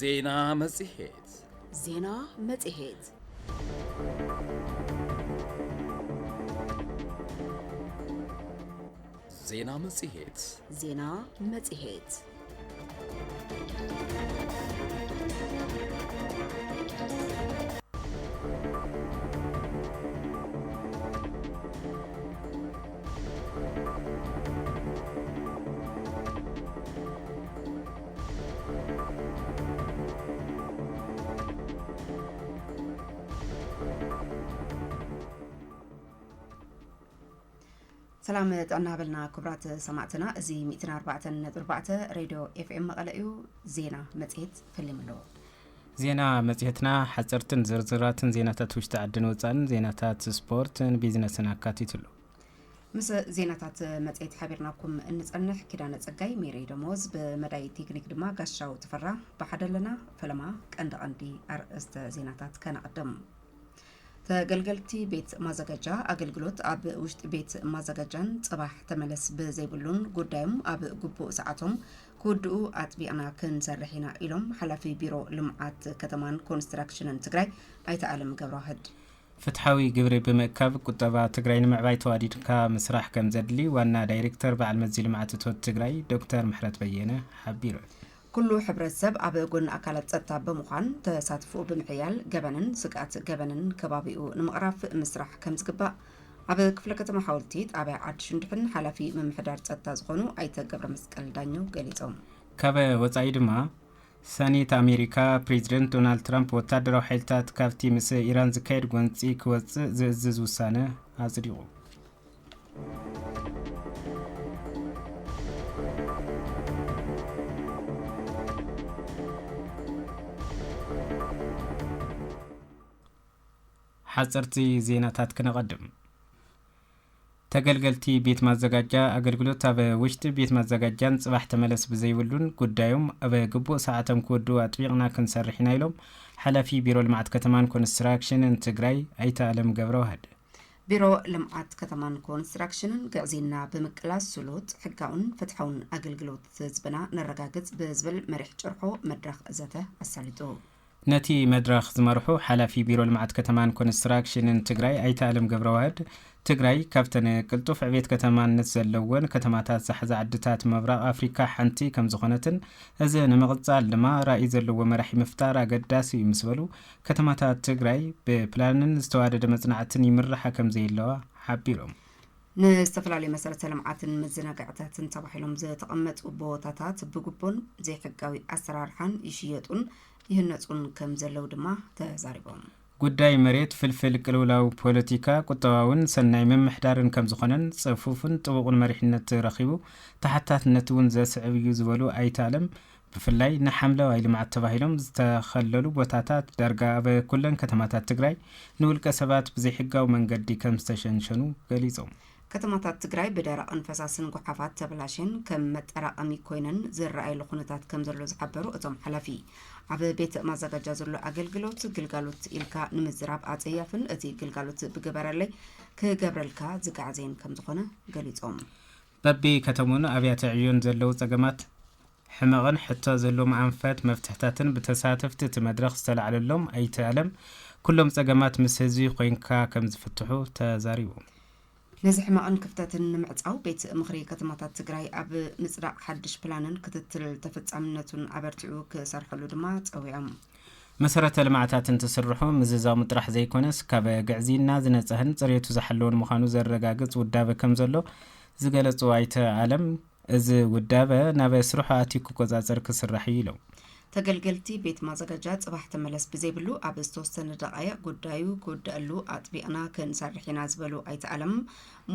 ዜና መጽሔት سلام طعنا بلنا كبرات سمعتنا زي 104.4 راديو اف ام مقلئيو زينا مጽሔት فلملو زينا مጽሔትና حصرتن زرزراتن زيناتات ውሽጢ ዓድን ወፃን زيناتات ስፖርትን ቢዝነስን አካቲትሉ ምስ زيناتات مጽሔት ሓቢርናኩም እንጸንሕ ኪዳነ ጸጋይ ሜሪ ደሞዝ በመዳይ ቴክኒክ ድማ ጋሻው ተፈራ በሓደለና ፈለማ ቀንዲ አርእስተ زيناتات ከነቀደም ተገልገልቲ ቤት ማዘጋጃ አገልግሎት አብ ውሽጥ ቤት ማዘጋጃን ጽባህ ተመለስ በዘይብሉን ጉዳዩም አብ ጉቡእ ሰዓቶም ኩድኡ አጥቢዕና ክንሰርሒና ኢሎም ሓላፊ ቢሮ ልምዓት ከተማን ኮንስትራክሽንን ትግራይ አይተዓለም ገብረዋህድ ፍትሐዊ ግብሪ በመካብ ቁጠባ ትግራይ ንምዕባይ ተዋዲድካ መስራሕ ከም ዘድሊ ዋና ዳይሬክተር በዓል መዚ ልምዓት ትግራይ ዶክተር ምሕረት በየነ ሓቢሩ كل حبر السب عبد جون أكلت ستة بمخان تساتفوا بمحيال جبنن سقات جبنن كبابيو نمقرف مسرح كم زقبا عبد كفلكة محاولتيت عبد عدشن دفن حلفي من محدار ستة زخنو أيت جبر مسكال دانيو قليتهم كابا وصعيد ما سانيت أمريكا بريزيدنت دونالد ترامب وتدرو حيلتات كافتي مس إيران زكاير جونتي كوز زز وسانة عزريو حصرتي زيناتات كنقدم تገልገልቲ ቤት ማዘጋጃ አገልግሎት አበ ውሽጥ ቤት ማዘጋጃን ጽባህ ተመለስ በዘይብሉን ጉዳዩም አበ ግቡእ ሰዓተም ኮዱ አጥቢቅና ክንሰርሕና ኢሎም ሓላፊ ቢሮ ልምዓት ከተማን ኮንስትራክሽንን ትግራይ አይተዓለም ገብረዋህድ ቢሮ ልምዓት ከተማን ኮንስትራክሽንን ገዕዚና በመቅላስ ስሉት ሕጋውን ፍትሐውን አገልግሎት ዝብና ነረጋግጽ በዝብል መሪሕ ጭርሖ መድረኽ ዘተ አሳሊጡ نتي مدرخ زمرحو حلفي بيرو المعت كتمان كونستراكشن تግራይ አይታለም ገብረዋህድ ትግራይ ካብተን ቅልጡፍ ዕቤት ከተማን ንዘለወን ከተማታት ዝሓዘ ዓድታት ምብራቕ አፍሪካ ሓንቲ ከም ዝኾነትን እዚ ንምቕጻል ድማ ራእይ ዘለዎ መራሒ ምፍጣር አገዳሲ ይምስበሉ ከተማታት ትግራይ በፕላንን ዝተዋደደ መጽናዕትን ይምርሓ ከም ዘይለዋ ሓቢሮም ንስተፈላለዩ መሰረተ ልምዓትን መዘናግዕታትን ተባሂሎም ዝተቐመጡ ቦታታት ብግቡን ዘይሕጋዊ አሰራርሓን ይሽየጡን ይህነጹን ከም ዘለው ድማ ተዛሪቦም ጉዳይ መሬት ፍልፍል ቅልውላው ፖለቲካ ቁጠባውን ሰናይ መምሕዳርን ከም ዝኾነን ጽፉፍን ጥቡቕን መሪሕነት ረኺቡ ተሓታትነቱን ዘስዕብዩ ዝበሉ አይታለም ብፍላይ ንሓምለዋይ ልምዓት ተባሂሎም ዝተኸለሉ ቦታታት ዳርጋ በኩለን ከተማታት ትግራይ ንውልቀ ሰባት ብዘይሕጋዊ መንገዲ ከም ዝተሸንሸኑ ገሊጾም ከተማታት ትግራይ በደረቅን ፈሳስን ጎሓፋት ተበላሽን ከም መጠራቀሚ ኮይነን ዝረአዩ ኩነታት ከም ዘሎ ዝሓበሩ እቶም ሓላፊ አብ ቤት ማዘጋጃ ዘሎ አገልግሎት ግልጋሎት ኢልካ ንምዝራብ አጽያፍን እቲ ግልጋሎት ብገበረለይ ከገብረልካ ዝጋዕዘን ከም ዝኾነ ገሊጾም በቢ ከተሙን አብያተ ዕዮን ዘለው ጸገማት ሕመቕን ሕቶ ዘሎም አንፈት መፍትሕታትን በተሳተፍቲ መድረኽ ዝተላዕለሎም አይተዓለም ኩሎም ጸገማት ምስ ህዝቢ ኮይንካ ከም ዝፍትሑ ተዛሪቡ نزح ما أنكفتن معتصاو بيت مخري كتماتات تجراي أب مصداق حدش بلانن كتتل تفتصامنتون عبرتعو كسرحلو دمات أو يعم مسرة المعتات تسرحو مززاو مطرح زي كونس كابا قعزينا زنزهن صريتو زحلون مخانو زرقاقز ودابا كمزلو زقالتو عيتا عالم إز ودابا نابا سروحو آتيكو كوزازر كسرحيلو تገልገልቲ ቤት ማዘጋጃት ጽባህ ተመለስ በዘይብሉ አብስቶስተን ደቃያ ጉዳዩ ኮደሉ አጥቢዕና ክንሰርሕና ዝበሉ አይተዓለም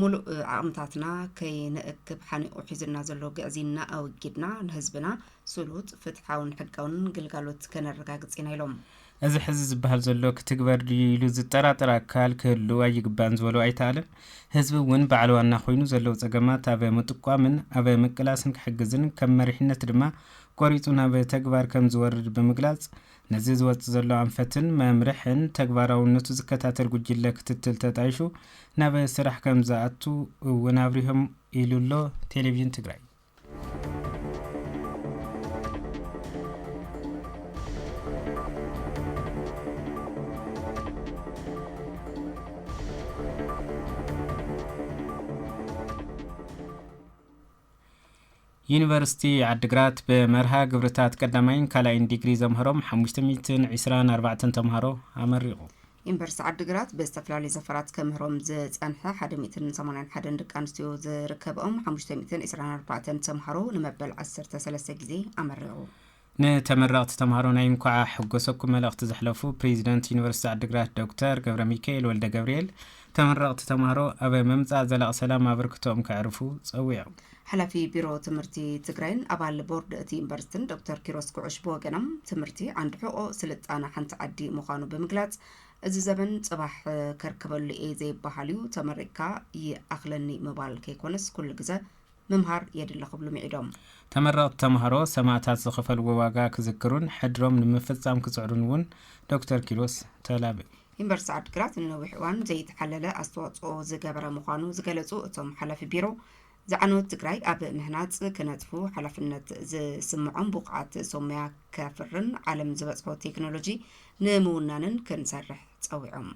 ሙሉ ዓቅምታትና ከይነእክብ ሓኒኡ ሒዝና ዘሎ ገዕዚና አውጊድና ንህዝብና ስሉጥ ፍትሐውን ሕጋውን ግልጋሎት ከነረጋግጽና ኢሎም እዚ ሕዚ ዝበሃል ዘሎ ክትግበር ድሉ ዝጠራጠር አካል ክህሉ አይግባን ዝበሉ አይተዓለም ህዝብ ውን በዓልዋና ኮይኑ ዘሎ ጸገማት አበ ምጥቋምን አበ መቅላስን ክሕግዝን ከም መሪሕነት ድማ ቆሪጹና በተግባር ከም ዝወርድ በመግላጽ ነዚ ዝወጽ ዘሎ አንፈትን መምርሕን ተግባራውነቱ ዝከታተል ጉጅለ ክትትል ተጣይሹ ናብ ስራሕ ከም ዝኣቱ ወናብሪهم ኢሉሎ ቴሌቪዥን ትግራይ ዩኒቨርሲቲ ዓድግራት በመርሃ ግብርታት ቀዳማይን ካልኣይን ዲግሪ ዘምህሮም 524 ተምሃሮ ኣመሪቑ። ዩኒቨርሲቲ ዓድግራት ብዝተፈላለዩ ዘፈራት ከምህሮም ዝጸንሐ 181 ደቂ ኣንስትዮ ዝርከብኦም 524 ተምሃሮ ንመበል 13 ግዜ ኣመሪቑ። ንተመረቕቲ ተምሃሮ ናይ እንኳዕ ሕጎሰኩም መልእኽቲ ዘሕለፉ ፕሬዚደንት ዩኒቨርሲቲ ዓድግራት ዶክተር ገብረ ሚካኤል ወልደ ገብርኤል ተመረቕቲ ተምሃሮ ኣብ መምጻእ ዘላቕ ሰላም ኣበርክቶም ከዕርፉ ጸዊዖም። ሓላፊ ቢሮ ትምህርቲ ትግራይን ኣባል ቦርድ እቲ ዩኒቨርሲቲን ዶክተር ኪሮስ ኩዑሽ ብወገኖም ትምህርቲ ዓንዲ ሕቆ ስልጣነ ሓንቲ ዓዲ ምዃኑ ብምግላጽ እዚ ዘበን ጽባሕ ከርከበሉ እየ ዘይበሃል እዩ ተመሪቕካ ይኣኽለኒ ምባል ከይኮነስ ኩሉ ግዜ ምምሃር የድሊ ክብሉ ሚዒዶም። ተመረቕቲ ተምሃሮ ሰማዕታት ዝኸፈልዎ ዋጋ ክዝክሩን ሕድሮም ንምፍጻም ክጽዕሩን እውን ዶክተር ኪሮስ ተላብዩ። ዩኒቨርሲቲ ዓድግራት ንነዊሕ እዋን ዘይተሓለለ ኣስተዋጽኦ ዝገበረ ምዃኑ ዝገለጹ እቶም ሓላፊ ቢሮ ዝዓነወት ትግራይ ኣብ ምህናጽ ክነጥፉ ሓላፍነት ዝስምዖም ቡቕዓት ሶምያ ከፍርን ዓለም ዝበጽሖ ቴክኖሎጂ ንምውናንን ክንሰርሕ ጸዊዖም።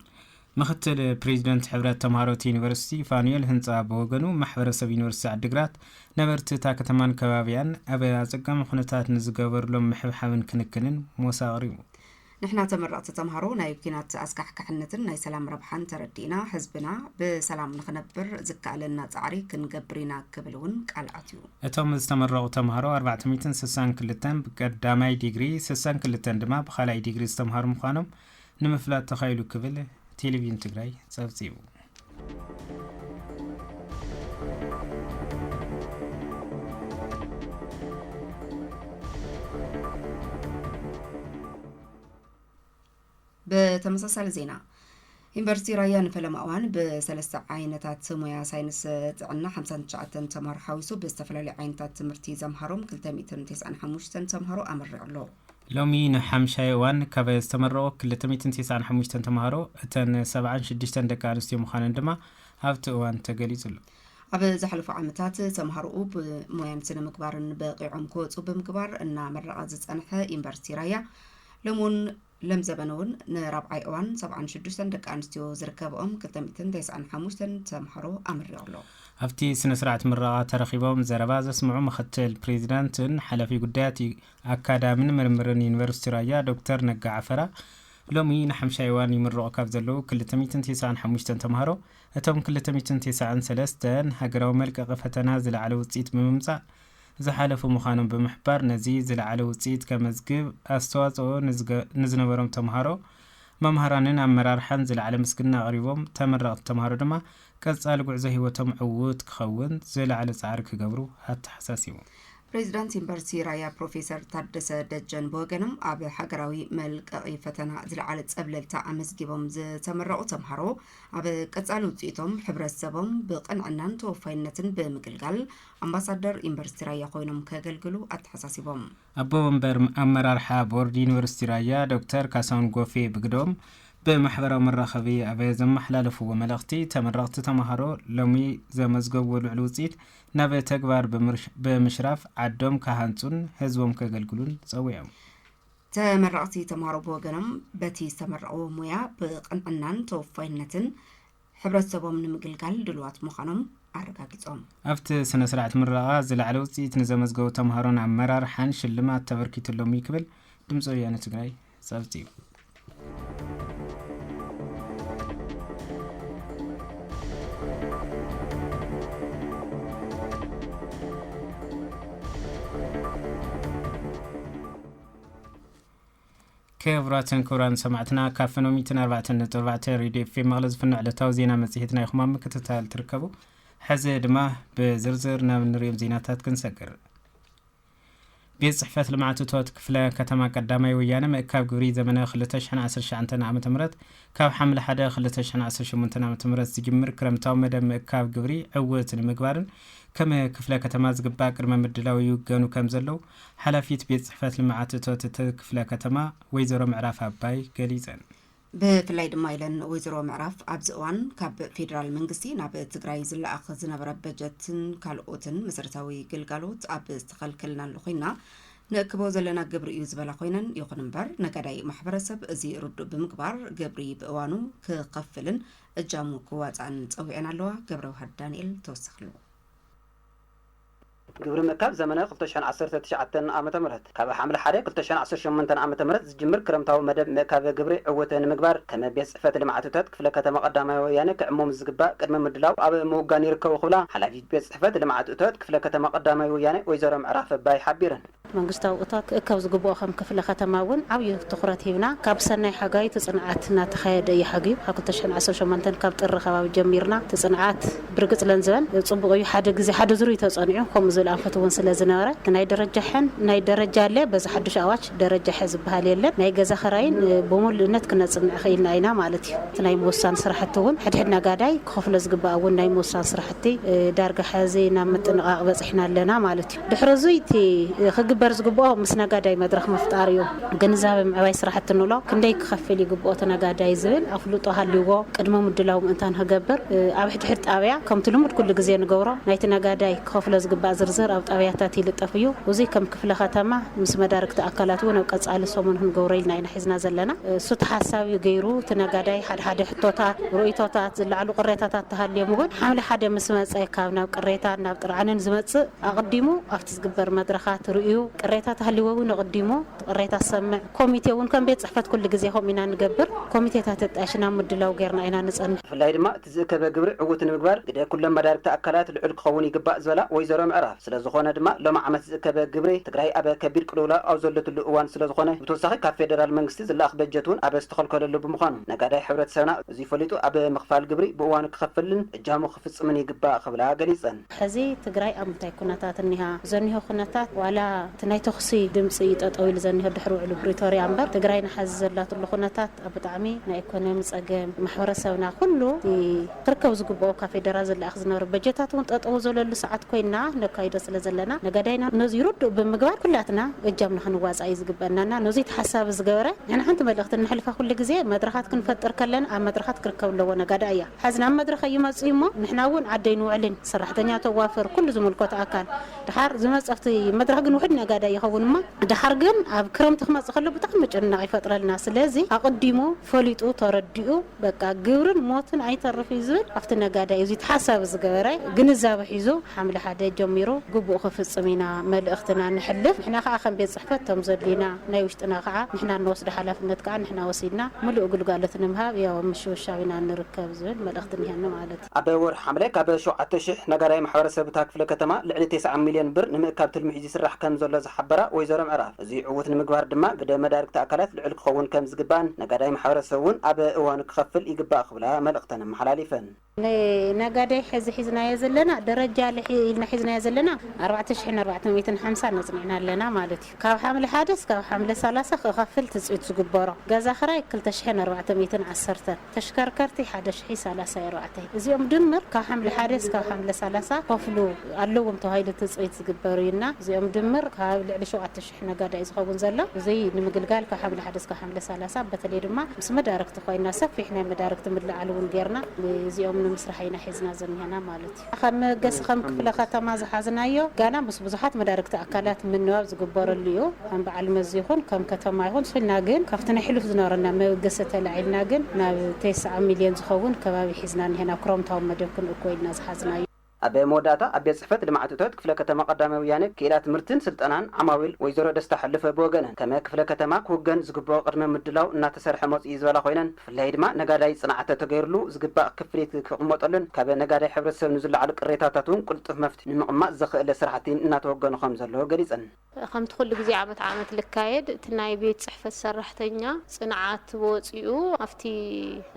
ምክትል ፕሬዚደንት ሕብረት ተምሃሮት ዩኒቨርሲቲ ፋኑኤል ህንፃ በወገኑ ማሕበረሰብ ዩኒቨርሲቲ ዓድግራት ነበርቲ እታ ከተማን ከባቢያን ኣብ ኣጸጋሚ ኩነታት ንዝገበርሎም ምሕብሓብን ክንክንን መሳቕሪቡ። ንሕና ተመረቕቲ ተምሃሮ ናይ ኩናት ኣስካሕካሕነትን ናይ ሰላም ረብሓን ተረዲእና ህዝብና ብሰላም ንኽነብር ዝከኣለና ጻዕሪ ክንገብር ኢና ክብል እውን ቃል ኣትዩ። እቶም ዝተመረቑ ተምሃሮ 462 ብቀዳማይ ዲግሪ 62 ድማ ብኻልኣይ ዲግሪ ዝተምሃሩ ምዃኖም ንምፍላጥ ተኻኢሉ ክብል ቴሌቪዥን ትግራይ ጸብጺቡ። በተመሳሳሊ ዜና ዩኒቨርሲቲ ራያ ንፈለማ እዋን በሰለስተ ዓይነታት ሞያ ሳይንስ ጥዕና 59 ተምሃሮ ሓዊሱ ብዝተፈላለዩ ዓይነታት ትምህርቲ ዘምሃሮም 295 ተምሃሮ ኣመሪቑ ኣሎ። ሎሚ ንሓምሻይ እዋን ካብ ዝተመረቑ 295 ተምሃሮ እተን 76 ደቂ ኣንስትዮ ምዃነን ድማ ኣብቲ እዋን ተገሊጹ ኣሎ። ኣብ ዝሓለፉ ዓመታት ተምሃሮኡ ብሞያን ስነ ምግባርን በቂዖም ክወፁ ብምግባር እናመረቐ ዝጸንሐ ዩኒቨርሲቲ ራያ ሎሙን ለም ዘበነውን ንራብዓይ እዋን 76 ደቂ ኣንስትዮ ዝርከብኦም 295 ተምሃሮ ኣመሪቑ ኣሎ። ኣብቲ ስነ ስርዓት ምረቓ ተረኺቦም ዘረባ ዘስምዑ ምክትል ፕሬዚዳንትን ሓላፊ ጉዳያት ኣካዳሚን ምርምርን ዩኒቨርሲቲ ራያ ዶክተር ነጋ ዓፈራ ሎሚ ንሓምሻይ እዋን ይምረቑ ካብ ዘለዉ 295 ተምሃሮ እቶም 293 ሃገራዊ መልቀቂ ፈተና ዝለዓለ ውፅኢት ብምምጻእ ዝሓለፉ ምዃኖም ብምሕባር ነዚ ዝለዓለ ውፅኢት ከመዝግብ ኣስተዋጽኦ ንዝነበሮም ተምሃሮ መምሃራንን ኣመራርሓን ዝለዓለ ምስግና ኣቕሪቦም ተመረቕቲ ተምሃሮ ድማ ቀጻሊ ጉዕዞ ህይወቶም ዕውት ክኸውን ዝለዓለ ጻዕሪ ክገብሩ ኣተሓሳሲቡ። ፕሬዚዳንት ዩኒቨርሲቲ ራያ ፕሮፌሰር ታደሰ ደጀን በወገኖም ኣብ ሃገራዊ መልቀቂ ፈተና ዝለዓለ ጸብለልታ ኣመዝጊቦም ዝተመረቑ ተምሃሮ ኣብ ቀጻሊ ውፅኢቶም ሕብረተሰቦም ብቕንዕናን ተወፋይነትን ብምግልጋል ኣምባሳደር ዩኒቨርሲቲ ራያ ኮይኖም ከገልግሉ ኣተሓሳሲቦም። ኣቦ ወንበር ኣመራርሓ ቦርድ ዩኒቨርሲቲ ራያ ዶክተር ካሳሁን ጎፌ ብግዶም በማሕበራዊ መራኸቢ ኣብ ዘመሓላለፍዎ መልእኽቲ ተመረቕቲ ተምሃሮ ሎሚ ዘመዝገብዎ ልዑል ውፅኢት ናብ ተግባር ብምሽራፍ ዓዶም ካሃንጹን ህዝቦም ከገልግሉን ጸዊዖም። ተመረቕቲ ተምሃሮ ብወገኖም በቲ ዝተመረቑ ሞያ ብቕንዕናን ተወፋይነትን ሕብረተሰቦም ንምግልጋል ድልዋት ምዃኖም ኣረጋጊጾም። ኣብቲ ስነ ስርዓት ምረቓ ዝለዓለ ውፅኢት ንዘመዝገቡ ተምሃሮን ኣመራርሓን ሽልማት ተበርኪትሎም ክብል ድምፂ ወያነ ትግራይ ጸብጺቡ። كبراتن كوران سمعتنا كافنو 104.4 راديو في مغلز فن علتاو زينا مزيحتنا يخمام كتتال تركبو حزي دما بزرزر ناب نريم زيناتات كنسكر بيت صحفات لمعاتو توت كفلا كتما قدامي ويانا مأكاب قوري زمنا خلتشحن 10 شعنتنا عام تمرت كاب حمل حدا خلتشحن 10 شمونتنا عام تمرت زجمر كرمتاو مدى مأكاب قوري عوت المقبارن كما كفلا كتما زقبا كرما مدلاو يوغانو كامزلو حلافيت بيت صحفات لمعاتو توت كفلا كتما ويزورو معراف عباي قليزان بفلاي دما إلن ويزورو معراف عبز اوان كاب فيدرال منغسي ناب تقراي زلاق زنبرا بجتن كالوتن مسرتاوي قلقالوت عب استقال كلنا اللخينا نكبو زلنا قبر يوزبالا خوينن يوخن مبار نقاداي محبرسب ازي ردو بمقبار قبري بأوانو كقفلن الجامو كوات عن تقويعنا اللوا قبرو هاد دانيل توسخلو ግብሪ ምእካብ ዘመነ 2019 ዓመተ ምህረት ካብ ሓምለ 1 2018 ዓመተ ምህረት ዝጅምር ክረምታዊ መደብ ምእካብ ግብሪ ዕወት ንምግባር ከም ቤት ጽሕፈት ልምዓትታት ክፍለ ከተማ ቀዳማይ ወያነ ክዕሞም ዝግባእ ቅድመ ምድላው ኣብ ምውጋን ይርከቡ ክብላ ሓላፊት ቤት ጽሕፈት ልምዓትታት ክፍለ ከተማ ቀዳማይ ወያነ ወይዘሮ ምዕራፍ ባይ ሓቢረን መንግስታዊ እቶት ክእከብ ዝግብኦ ከም ክፍለ ከተማ እውን ዓብዪ ትኹረት ሂብና ካብ ሰናይ ሓጋይ ትጽንዓት እናተኻየደ ይሓግዩ ካብ 2018 ካብ ጥሪ ከባቢ ጀሚርና ትጽንዓት ብርግጽ ለንዘበን ጽቡቕ እዩ ሓደ ግዜ ሓደ ዙርይ ተጸኒዑ ከምኡ ዝብል ኣንፈት እውን ስለ ዝነበረ ናይ ደረጃ ሕን ናይ ደረጃ ለ በዛ ሓድሽ ኣዋጅ ደረጃ ሕዝ ዝበሃል የለን ናይ ገዛ ኸራይን ብሙሉእነት ክነጽንዕ ኽኢልና ኢና ማለት እዩ እቲ ናይ ምውሳን ስራሕቲ እውን ሕድሕድ ነጋዳይ ክኸፍሎ ዝግባእ እውን ናይ ምውሳን ስራሕቲ ዳርጋ ሕዚ ናብ ምጥንቓቕ በፂሕና ኣለና ማለት እዩ ድሕሪ እዚ እቲ ክግበር ዝግብኦ ምስ ነጋዳይ መድረኽ ምፍጣር እዩ ግንዛቤ ምዕባይ ስራሕቲ ንብሎ ክንደይ ክኸፍል ይግብኦ እቲ ነጋዳይ ዝብል ኣፍልጦ ሃልይዎ ቅድመ ምድላው ምእንታን ክገብር ኣብ ሕድሕድ ጣብያ ከምቲ ልሙድ ኩሉ ግዜ ንገብሮ ናይቲ ነጋዳይ ክኸፍሎ ዝግባእ ዝርዝር ኣብ ጣብያታት ይልጠፍ እዩ እዚ ከም ክፍለ ከተማ ምስ መዳርክቲ ኣካላት እውን ኣብ ቀጻሊ ሰሙን ክንገብሮ ኢልና ኢና ሒዝና ዘለና እሱ ተሓሳቢ ገይሩ እቲ ነጋዳይ ሓደ ሕቶታት ርኡይቶታት ዝለዓሉ ቅሬታታት ተሃልዮም እውን ሓምለ ሓደ ምስ መፀ ካብ ናብ ቅሬታ ናብ ጥርዓንን ዝመጽእ ኣቕዲሙ ኣብቲ ዝግበር መድረኻት ርኡዩ ቅሬታት ሃልይዎ እውን ኣቕዲሙ ቅሬታ ሰምዕ ኮሚቴ እውን ከም ቤት ጽሕፈት ኩሉ ግዜ ከም ኢና ንገብር ኮሚቴታት ተጣሽና ምድላው ጌርና ኢና ንጸንሕ ብፍላይ ድማ እቲ ዝእከበ ግብሪ ዕውት ንምግባር ግደ ኩሎም መዳርክቲ ኣካላት ልዑል ክኸውን ይግባእ ዝበላ ወይዘሮ ምዕራፍ ስለዝኾነ ድማ ሎማ ዓመት ዝእከበ ግብሪ ትግራይ ኣብ ከቢድ ቅልውላ ኣብ ዘለትሉ እዋን ስለዝኾነ ብተወሳኺ ካብ ፌደራል መንግስቲ ዝለኣኽ በጀት እውን ኣብ ዝተኸልከለሉ ብምዃኑ ነጋዳይ ሕብረተሰብና እዚ ፈሊጡ ኣብ ምኽፋል ግብሪ ብእዋኑ ክኸፍልን እጃሙ ክፍጽምን ይግባእ ክብላ ገሊፀን ሕዚ ትግራይ ኣብ ምንታይ ኩነታት እኒሃ ዘኒሆ ኩነታት ዋላ እቲ ናይ ተኽሲ ድምፂ ጠጠው ኢሉ ዘኒሆ ድሕሪ ውዕሉ ፕሪቶርያ እምበር ትግራይ ንሓዚ ዘላትሉ ኩነታት ኣብ ብጣዕሚ ናይ ኢኮኖሚ ፀገም ማሕበረሰብና ኩሉ ክርከብ ዝግብኦ ካብ ፌደራል ዝለኣኽ ዝነበረ በጀታት እውን ጠጠው ዘለሉ ሰዓት ኮይና ነካይዶ ስለ ዘለና ነጋዳይና ነዚ ይርድእ ብምግባር ኩላትና እጃምና ክንዋፃእ ዝግበአናና ነዚ ተሓሳቢ ዝገበረ ንሕና ሓንቲ መልእኽቲ ንሕልፋ ኩሉ ግዜ መድረኻት ክንፈጥር ከለና ኣብ መድረኻት ክርከብ ኣለዎ ነጋዳይ እያ ሓዝና ኣብ መድረኽ ይመጽኡ እሞ ንሕና እውን ዓደይ ንውዕልን ሰራሕተኛ ተዋፈር ኩሉ ዝምልከቶ ኣካል ድሓር ዝመጸፍቲ መድረኽ ግን ውሕድ ነጋዳይ ይኸውን እሞ ድሓር ግን ኣብ ክረምቲ ክመጽእ ከሎ ብጣዕሚ ጭንቅ ይፈጥረልና ስለዚ ኣቐዲሙ ፈሊጡ ተረዲኡ በቃ ግብርን ሞትን ኣይተርፍ እዩ ዝብል ኣብቲ ነጋዳይ እዚ ተሓሳቢ ዝገበረ ግንዛቤ ሒዙ ሓምለ ሓደ ጀሚሩ ግቡእ ክፍጽም ኢና መልእኽትና ንሕልፍ ንሕና ከዓ ከም ቤት ጽሕፈት ቶም ዘድሊና ናይ ውሽጥና ከዓ ንሕና ንወስድ ሓላፍነት ከዓ ንሕና ወሲድና ሙሉእ ግልጋሎት ንምሃብ ያው ምሽውሻው ኢና ንርከብ ዝብል መልእኽቲ ንሄና ማለት እዩ ኣብ ወርሒ ሓምለ ካብ 7,000 ነጋዳይ ማሕበረሰብ ክፍለ ከተማ ልዕሊ 9 ሚልዮን ብር ንምእካብ ትልሚ ሒዙ ይስራሕ ከም ዘሎ ዝሓበራ ወይዘሮ ምዕራፍ እዚ ዕውት ንምግባር ድማ ግደ መዳርክቲ ኣካላት ልዕል ክኸውን ከም ዝግባእን ነጋዳይ ማሕበረሰብ እውን ኣብ እዋኑ ክኸፍል ይግባእ ክብላ መልእኽተን መሓላሊፈን ነጋዳይ ሒዝናዮ ዘለና ደረጃ ኢልና ሒዝናዮ ዘለና 4450 ነጽኒዕና ኣለና ማለት እዩ ካብ ሓምለ 1 እስካብ ሓምለ 30 ክኸፍል ትጽኢት ዝግበሮ ገዛ ኽራይ 2410 ተሽከርከርቲ 1034 እዚኦም ድምር ካብ ሓምለ 1 እስካብ ሓምለ 30 ከፍሉ ኣለዎም ተባሂሉ ትጽኢት ዝግበሩ ኢና እዚኦም ድምር ካብ ልዕሊ 7000 ነጋዳይ ዝኸውን ዘሎ እዚ ንምግልጋል ካብ ሓምለ 1 እስካብ ሓምለ 30 በተለይ ድማ ምስ መዳርክቲ ኮይና ሰፊሕ ናይ መዳርክቲ ምልዓል እውን ጌርና እዚኦም ንምስራሕና ሒዝና ዘኒህና ማለት እዩ ከም ገስ ከም ክፍለ ከተማ ዝሓዝናዮ ጋና ምስ ብዙሓት መዳርክቲ ኣካላት ምንባብ ዝግበረሉ እዩ ከም በዓል መዚ ይኹን ከም ከተማ ይኹን ስልና ግን ካብቲ ናይ ሕሉፍ ዝነበረና መገሰ ተላዒልና ግን ናብ 9 ሚልዮን ዝኸውን ከባቢ ሒዝና ንሄና ክረምታዊ መደብ ክንእኮይልና ዝሓዝናዮ ኣብ መወዳእታ ኣብ ቤት ጽሕፈት ልምዓትታት ክፍለ ከተማ ቀዳማይ ወያነ ክኢላ ትምህርትን ስልጠናን ዓማዊል ወይዘሮ ደስታ ሕልፈ ብወገነን ከመ ክፍለ ከተማ ክውገን ዝግብኦ ቅድመ ምድላው እናተሰርሐ መጽኡ ዝበላ ኮይነን ብፍላይ ድማ ነጋዳይ ጽንዓተ ተገይርሉ ዝግባእ ክፍሊት ክቕመጠሉን ካብ ነጋዳይ ሕብረተሰብ ንዝለዓሉ ቅሬታታት እውን ቁልጡፍ መፍትሒ ንምቕማጥ ዘኽእለ ስራሕቲ እናተወገኑ ከም ዘለዎ ገሊፀን ከምቲ ኩሉ ግዜ ዓመት ልካየድ እቲ ናይ ቤት ጽሕፈት ሰራሕተኛ ጽንዓት ወጽኡ ኣብቲ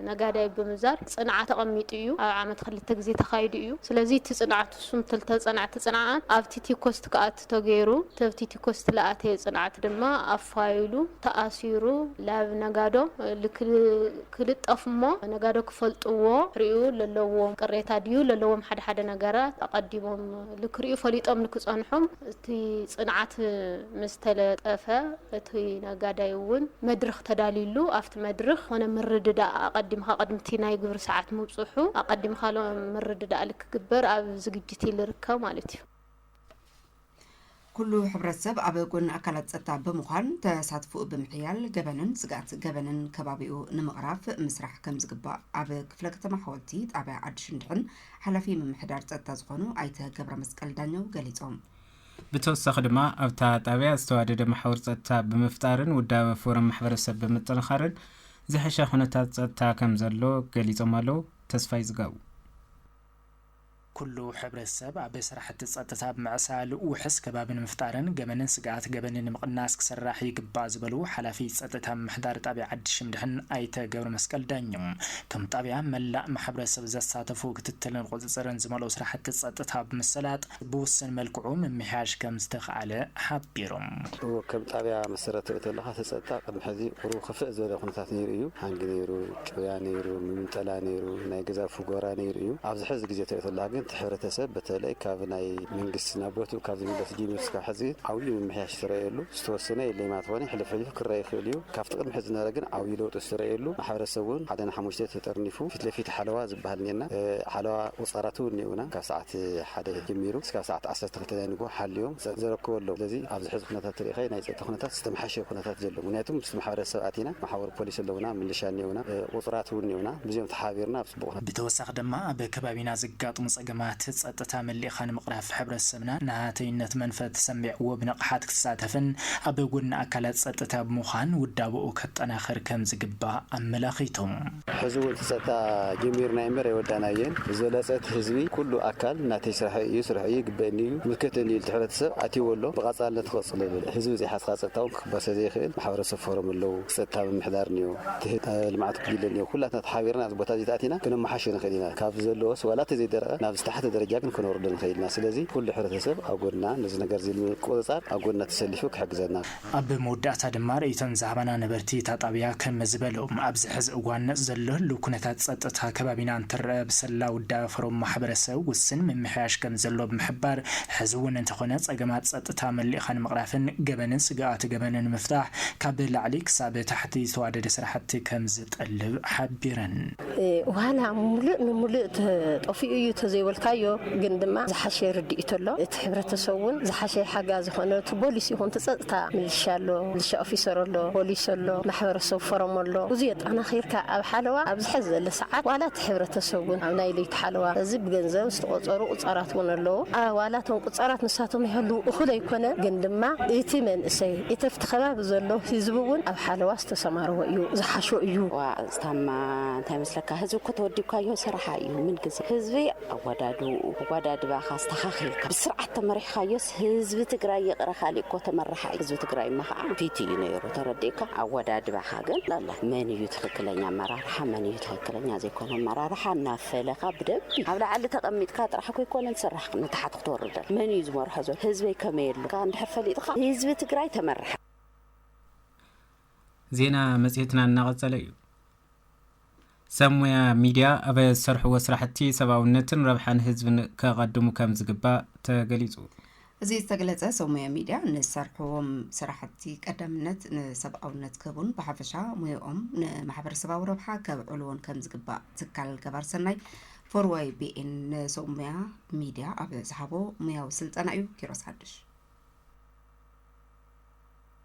ነጋዳይ ብምዛር ጽንዓት ተቐሚጡ እዩ ኣብ ዓመት ክልተ ግዜ ተኻይዱ እዩ ስለዚ ጽንዓት ሱም ተልተጸንዓት ጽንዓት ኣብቲ ቲኮስት ከኣት ተገይሩ ተብቲ ቲኮስት ለኣተ ጽንዓት ድማ ኣፋይሉ ተኣሲሩ ላብ ነጋዶ ክልጠፍሞ ነጋዶ ክፈልጥዎ ሪኡ ለለዎም ቅሬታ ድዩ ለለዎም ሓደ ነገራት ኣቀዲሞም ልክሪኡ ፈሊጦም ንክጸንሖም እቲ ጽንዓት ምስ ተለጠፈ እቲ ነጋዳይ እውን መድረኽ ተዳሊሉ ኣብቲ መድረኽ ሆነ ምርድዳ ኣቀዲምካ ቀድምቲ ናይ ግብሪ ሰዓት ምብጽሑ ኣቀዲምካ ምርድዳ ልክግበር ኣብ ዝግጅት ይልርከብ ማለት እዩ ኩሉ ሕብረተሰብ ኣብ ጎን ኣካላት ጸጥታ ብምዃን ተሳትፉኡ ብምሕያል ገበንን ስጋት ገበንን ከባቢኡ ንምቕራፍ ምስራሕ ከም ዝግባእ ኣብ ክፍለ ከተማ ሓወልቲ ጣብያ ዓዲ ሽንድሕን ሓላፊ ምምሕዳር ጸጥታ ዝኾኑ ኣይተ ገብረ መስቀል ዳኘው ገሊጾም بتوسخ دما أبتا طابع استوادد محور ጸጥታ بمفتارن ودا فورم محبرسب بمطنخرن زحشا خنتات ጸጥታ كم زلو ገሊጾም አለው ተስፋይ ዝጋቡ كله حبر السب عبس راح تتصطت بمعسال وحس كباب مفتارن جبنن سقعت جبنن مقناس كسراح يقباز بلو حلافي تصطتها محدار طابع عد شمدهن ايته قبر مسكل دانيوم كم طابع ملا محبر السب زساتفو كتتلن قصصرن زمالو راح تتصطتها بمسلات بوسن ملكعوم محاش كم استخعله حبيرم وكم طابع مسرت تلخا تتصطا قد حزي ورو خفء زول خنتات نيريو هانغيرو قيانيرو ممتلانيرو ناي غزا فغورانيرو ابز حز غزي تلخا حبرتسب بتلاقي كافناي منجسنا بوتو كافناي بس جينوس كحزي عويل من محياش تريلو استوسنا اللي ما تفاني حلف حلف كراي خليو كافت قدم حزنا لكن عويلو تستريلو حبرسون حدنا حموشته تطرنفو في تلفيت حلوى زبهلنينا حلوى وصارتو نيونا كساعه حدا جميرو كساعه 10 تلاتة حاليوم زركو له الذي ابز حزب خناتات تاريخي ناي تخناتات استمحش خناتات جلو منياتهم محبرسب اتينا محور بوليس لونا مليشان نيونا وصارتو نيونا بزيم تحابيرنا بسبوها بتوسخ دما بكبابينا زقاطو مصقمات تصطتا ملي خان مقراف حبر السمنا نهاتينت منفت سمع وبنقحات كتساتفن ابغون اكلات تصطتا بمخان ودابو كطناخر كم زغبا املاخيتهم حزو تصطتا جميرنا امر يوداناين زلصت حزبي كل اكل ناتي يسرح يغبني مكتني التحرتسب اتي ولو بقصالت خصل حزب زي حس خاصتاو بس زي خيل محور سفورم لو تصطتا بمحدارنيو المعت كلينيو كلنا تحاورنا زبطا زيتاتنا كنا محشين خلينا كاف زلوس ولا تزي درا نفس تحت درجه كن وردن خيلنا سلازي كل حرتسب اغورنا نز ነገር زي ቆጻር አጎና ተሰልፎ ከሐግዘና አብ ሞዳታ ደማር ኢተን ዛባና ነበርቲ ታጣቢያ ከመዝበሎም አብዝ ሕዝ እጓነ ዘለሉ ኩነታት ጸጥታ ከባቢና አንተረብ ሰላው ዳፈሮም ማህበረሰብ ውስን መምሐያሽ ከም ዘሎ በመحبار ሕዝውን እንተኾነ ጸገማት ጸጥታ መልእኻን መቅራፍን ገበንን ስጋት ገበንን መፍታህ ካብ ላዕሊክ ሳብ ታሕቲ ተዋደደ ስራሕቲ ከም ዝጠልብ ሓቢረን ዋላ ሙሉእ ተጠፊኡ እዩ ተዘይወልካዮ ግን ድማ ዝሓሸ ርድኢቶሎ እቲ ሕብረተሰቡን ዝሓሸ ሓጋዝ ዝኾነ ፖሊስ ይኹን ተጸጥታ ምልሻሎ ልሻ ኦፊሰርሎ ፖሊስሎ ማሕበረሰብ ፈረመሎ ብዙ የጣና ኺርካ ኣብ ሓለዋ ኣብ ዝሕዝ ዘለ ሰዓት ዋላ ሕብረተሰቡን ኣብ ናይ ለይቲ ሓለዋ እዚ ብገንዘብ ዝተቆፀሩ ቁፃራት ወነሎ ዋላቶም ቁፃራት ንሳቶም ይህሉ እኹል ኣይኮነ ግን ድማ እቲ መንእሰይ እቲ ከባቢ ዘሎ ህዝቡን ኣብ ሓለዋ ዝተሰማርዎ እዩ ዝሓሾ እዩ ስታማ እንታይ መስለካ ህዝቡ ከተወዲብካዮ ስራሓ እዩ ምን ግዜ ህዝቢ አወዳዱ ባኻ አስተኻኺልካ በስርዓት ተመሪሕካዮስ ህዝብ ትግራይ ይቅረኻሊ እኮ ተመረሓ ህዝብ ትግራይ ማኻ ፊት እዩ ነይሩ ተረዲካ አወዳዱ ባኻ ግን ላላ መን እዩ ትክክለኛ መራርሓ መን እዩ ትክክለኛ ዘይኮነ መራርሓ እናፈለኻ ብደብ ኣብ ላዕሊ ተቐሚጥካ ጥራሕ ኮይኮነን ስራሕ ንታሕት ክትወርድ መን እዩ ዝመርሖ ዘሎ ህዝበይ ከመይሉ ካንድሕር ፈሊጥካ ህዝብ ትግራይ ተመረሓ ዜና መጽሔትና እናቀጸለ እዩ ሰሙያ ሚዲያ ኣብ ሰርሑ ወስራሕቲ ሰብአውነትን ረብሓን ህዝብን ከቀድሙ ከም ዝግባእ ተገሊጹ እዚ ዝተገለጸ ሰሙያ ሚዲያ ንሰርሕዎም ስራሕቲ ቀዳምነት ንሰብአውነት ክቡን ብሓፈሻ ሙያኦም ንማሕበረሰባዊ ረብሓ ከብዕልዎን ከም ዝግባእ ትካል ገባር ሰናይ ፎርዋይ ቢኤን ሰሙያ ሚዲያ ኣብ ዝሃቦ ሙያዊ ስልጠና እዩ ኪሮስ ሓድሽ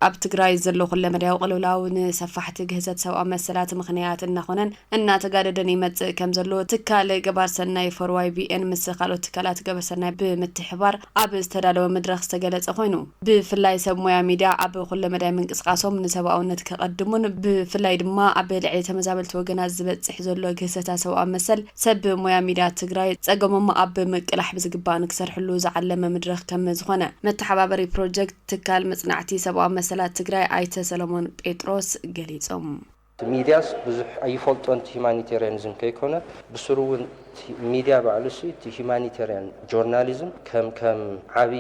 ኣብ ትግራይ ዘሎ ኩለ መዳው ቀለውላው ንሰፋሕቲ ግህዘት ሰብኣ መሰላት ምኽንያት እናኾነን እናተጋደደን ይመጽእ ከም ዘሎ ትካል ገባር ሰናይ ፎርዋይ ቢኤን ምስ ካልኦት ትካላት ገባር ሰናይ ብምትሕባር ኣብ ዝተዳለወ መድረኽ ዝተገለጸ ኮይኑ ብፍላይ ሰብ ሞያ ሚድያ ኣብ ኩለ መዳይ ምንቅስቃሶም ንሰብኣውነት ከቀድሙን ብፍላይ ድማ ኣብ ልዕሊ ተመዛበልቲ ወገናት ዝበጽሕ ዘሎ ግህዘት ሰብኣ መሰል ሰብ ሞያ ሚድያ ትግራይ ጸገሞም ኣብ ምቅላሕ ብዝግባእ ንክሰርሕሉ ዝዓለመ መድረኽ ከም ዝኾነ መተሓባበሪ ፕሮጀክት ትካል መጽናዕቲ ሰብኣ ሰላት ትግራይ አይተ ሰለሞን ጴጥሮስ ገሊጾም ሚዲያስ ብዙሕ አይፈልጦን ሁማኒታሪያኒዝም ከይኮነ ብስሩውን ሚዲያ ባዕሉሲ ሁማኒታሪያን ጆርናሊዝም ከም ዓቢ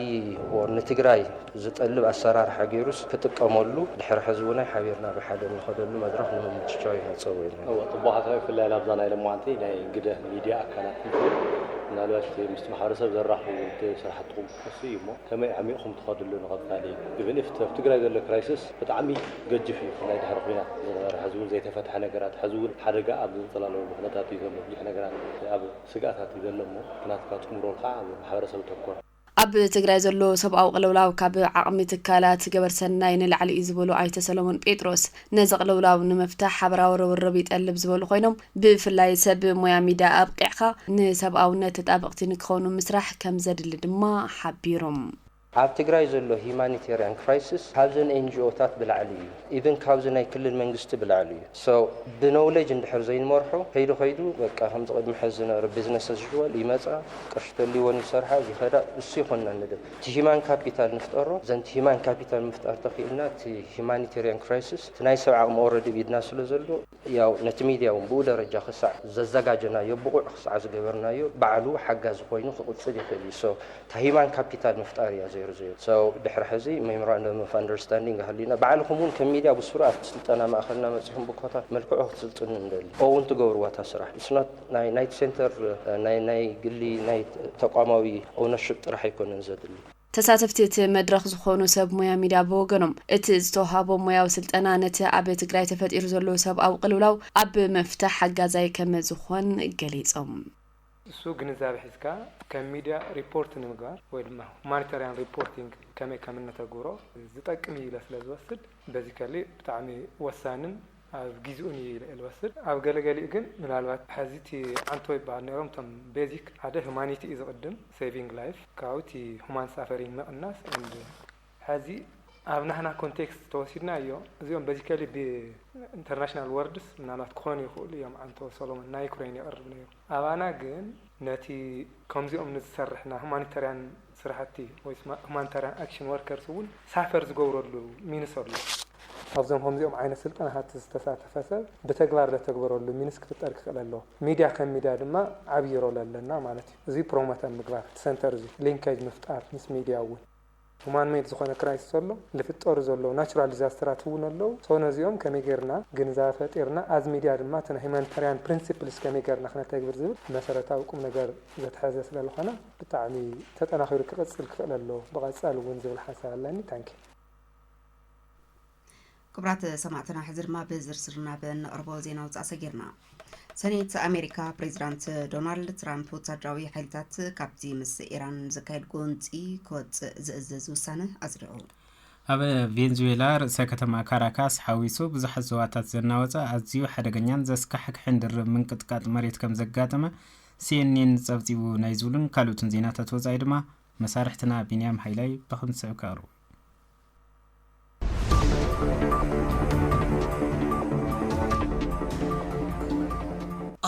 ንትግራይ ዝጠልብ አሰራርሓ ገይሩስ ክጥቀመሉ ድሕሪ ሕዝቡና ሓቢርና ብሓደ ንኸደሉ መድረኽ ንምምችቻው ይመጽው እዩ ጥባሓ ፍላይ ላብዛና ኢለሟንቲ ናይ ግደ ሚዲያ አካላት ምናልባት ምስ ማሕበረሰብ ዘራኽቡ ስራሕትኩም እሱ እዩ እሞ ከመይ ዓሚቕኩም ትኸድሉ ንኸታሊ ኢቨን ኢፍ ትግራይ ዘሎ ክራይሲስ ብጣዕሚ ገጅፍ እዩ ናይ ድሕሪ ኩናት ዝነበረ ሕዝቡን ዘይተፈትሐ ነገራት ሕዝቡን ሓደጋ ኣብ ዝንፅላለሉ ኩነታት እዩ ዘሎ ብዙሕ ነገራት ኣብ ስጋታት እዩ ዘሎ እሞ ኩናትካትኩም ሮል ከዓ ኣብ ማሕበረሰብ ተኮር ኣብ ትግራይ ዘሎ ሰብኣዊ ቀለውላው ካብ ዓቕሚ ትካላት ገበር ሰናይ ንላዕሊ እዩ ዝበሉ አይተ ሰለሞን ጴጥሮስ ነዚ ቀለውላው ንምፍታሕ ሓበራዊ ርብርብ ይጠልብ ዝበሉ ኮይኖም ብፍላይ ሰብ ሞያ ሚድያ ኣብቂዕካ ንሰብኣውነት ተጣበቕቲ ንክኾኑ ምስራሕ ከም ዘድሊ ድማ ሓቢሮም ኣብ ትግራይ ዘሎ ሂማኒቴሪያን ክራይሲስ ካብዘን ኤንጂኦታት ብላዕሊ እዩ ኢቨን ካብዚ ናይ ክልል መንግስቲ ብላዕሊ እዩ ሶ ብኖውሌጅ እንድሕር ዘይንመርሖ ከይዱ በቃ ከምዚ ቅድሚ ሕዚ ዝነበረ ቢዝነስ ዝሽወል ይመፃ ቅርሺ ተልይዎን ይሰርሓ ይኸዳ እሱ ይኮንና ንደብ እቲ ሂማን ካፒታል ንፍጠሮ ዘንቲ ሂማን ካፒታል ምፍጣር ተኽኢልና እቲ ሂማኒቴሪያን ክራይሲስ እቲ ናይ ሰብ ዓቕሚ ኦልሬዲ ቢድና ስለ ዘሎ ያው ነቲ ሚድያ እውን ብኡ ደረጃ ክሳዕ ዘዘጋጀናዮ ብቑዕ ክሳዕ ዝገበርናዮ ባዕሉ ሓጋዝ ኮይኑ ክቕፅል ይኽእል እዩ ሶ እታ ሂማን ካፒታል ምፍጣር እያ ዘይሩ ሰው ድሕሪ ሕዚ ሜሞራንደም ኦፍ አንደርስታንዲንግ ሃሊና ባዕልኩም እውን ከም ሚድያ ብስሩዓት ስልጠና ማእኸልና መፅኹም ብኮታት መልክዑ ክትስልጥኑ እንደሊ እውን ትገብርዋታ ስራሕ ስናት ናይት ሴንተር ናይ ግሊ ናይ ተቋማዊ ኦውነርሽፕ ጥራሕ ኣይኮነን ዘድሊ ተሳተፍቲ እቲ መድረኽ ዝኾኑ ሰብ ሞያ ሚድያ ብወገኖም እቲ ዝተዋሃቦ ሞያዊ ስልጠና ነቲ ኣብ ትግራይ ተፈጢሩ ዘሎ ሰብ ኣብ ቅልውላው ኣብ መፍትሕ ሓጋዛይ ከም ዝኾን ገሊፆም እሱ ግንዛቤ ሒዝካ ከም ሚድያ ሪፖርት ንምግባር ወይ ድማ ሁማኒታሪያን ሪፖርቲንግ ከመይ ከምነተግብሮ ዝጠቅም ኢለ ስለ ዝወስድ በዚ ከሊ ብጣዕሚ ወሳንን ኣብ ጊዜኡን ይልወስድ ኣብ ገለገሊኡ ግን ምናልባት ሕዚቲ ዓንቶ ይበሃል ነይሮም ቶም ቤዚክ ሓደ ሁማኒቲ እዩ ዝቕድም ሴቪንግ ላይፍ ካብቲ ሁማን ሳፈሪንግ መቕናስ እንድ ሕዚ ኣብ ናህና ኮንቴክስት ተወሲድና እዮ እዚኦም ቤዚካሊ ብኢንተርናሽናል ወርድስ ምናልባት ክኾኑ ይኽእሉ እዮም ዓንቶ ሰሎሞን ናይ ዩክሬን ይቐርብ ነይሩ ኣባና ግን ነቲ ከምዚኦም ንዝሰርሕና ሁማኒታሪያን ስራሕቲ ወይ ሁማኒታሪያን ኣክሽን ወርከርስ እውን ሳፈር ዝገብረሉ ሚንስ ኣሎ ኣብዞም ከምዚኦም ዓይነት ስልጠናታት ዝተሳተፈ ሰብ ብተግባር ዘተግበረሉ ሚንስ ክፍጠር ክኽእል ኣለዎ ሚድያ ከም ሚድያ ድማ ዓብዪ ሮል ኣለና ማለት እዩ እዚ ፕሮሞተር ምግባር ሰንተር እዚ ሊንኬጅ ምፍጣር ምስ ሚድያ እውን ሁማን ሜድ ዝኾነ ክራይሲስ ኣሎ ልፍጠሩ ዘሎ ናቹራል ዲዛስተራት እውን ኣለዉ ሰው ነዚኦም ከመይ ጌርና ግንዛቤ ፈጢርና አዝ ሚድያ ድማ ተና ሂማኒታሪያን ፕሪንሲፕልስ ከመይ ጌርና ክነተግብር ዝብል መሰረታዊ ቁም ነገር ዘተሓዘ ስለዝኾነ ብጣዕሚ ተጠናኺሩ ክቕፅል ክኽእል ኣለዎ ብቐፃሊ እውን ዝብል ሓሳብ ኣለኒ ታንኪ ክብራት ሰማዕትና ሕዚ ድማ ብዝርዝርና ብንቕርቦ ዜና ውፃእ ሰጊርና ሰኔት ኣሜሪካ ፕሬዚዳንት ዶናልድ ትራምፕ ወታደራዊ ሓይልታት ካብቲ ምስ ኢራን ዘካየድ ጎንፂ ክወፅእ ዝእዘዝ ውሳነ ኣጽድዑ ኣብ ቬንዙዌላ ርእሰ ከተማ ካራካስ ሓዊሱ ብዙሓት ዞባታት ዘናወፀ ኣዝዩ ሓደገኛን ዘስካሕክሕን ድርብ ምንቅጥቃጥ መሬት ከም ዘጋጠመ ሲኤንኤን ፀብፂቡ ናይ ዝብሉን ካልኦትን ዜናታት ወፃኢ ድማ መሳርሕትና ቢንያም ሃይላይ ብክምስዕ ቀርቡ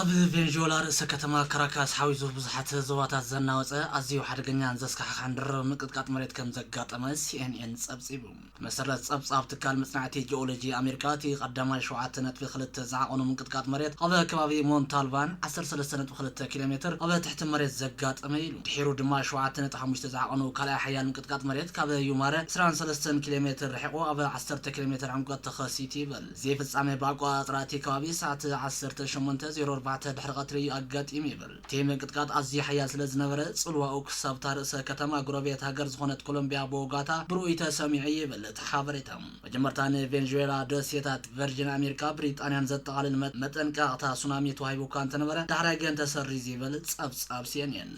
ኣብ ቬንዙዌላ ርእሰ ከተማ ካራካስ ሓዊሱ ብዙሓት ዞባታት ዘናወፀ ኣዝዩ ሓደገኛን ዘስካሕክሕን ድርብ ምንቅጥቃጥ መሬት ከም ዘጋጠመ ሲኤንኤን ፀብፂቡ መሰረት ፀብጻብ ትካል መጽናዕቲ ጂኦሎጂ ኣሜሪካ እቲ ቀዳማይ 7.2 ዝዓቐኑ ምንቅጥቃጥ መሬት ኣብ ከባቢ ሞንታልቫን 13.2 ኪሎ ሜትር ኣብ ትሕቲ መሬት ዘጋጠመ ኢሉ ድሒሩ ድማ 7.5 ዝዓቐኑ ካልኣይ ሓያል ምንቅጥቃጥ መሬት ካብ ዩማረ 23 ኪሎ ሜትር ርሒቑ ኣብ 10 ኪሎ ሜትር ዕምቆት ተኸሲቱ ይበል ዘፍጻመ ብኣቆጻጽራ እቲ ከባቢ ሰዓት 18:04 ድሕሪ ቀትሪ ኣጋጢሙ ይብል እቲ ምንቅጥቃጥ ኣዝዩ ሓያል ስለ ዝነበረ ጽልዋኡ ክሳብ ርእሰ ከተማ ጎረቤት ሃገር ዝኾነት ኮሎምቢያ ቦጋታ ብሩእይ ተሰሚዑ ይብል እቲ ሓበሬታ መጀመርታ ንቬንዙዌላ ደሴታት ቨርጂን ኣሜሪካ ብሪጣንያን ዘጠቓልል መጠንቀቕታ ሱናሚ ተዋሂቡካ እንተነበረ ዳሕራይ ግን ተሰሪዙ ይብል ፀብጻብ ሲኤንኤን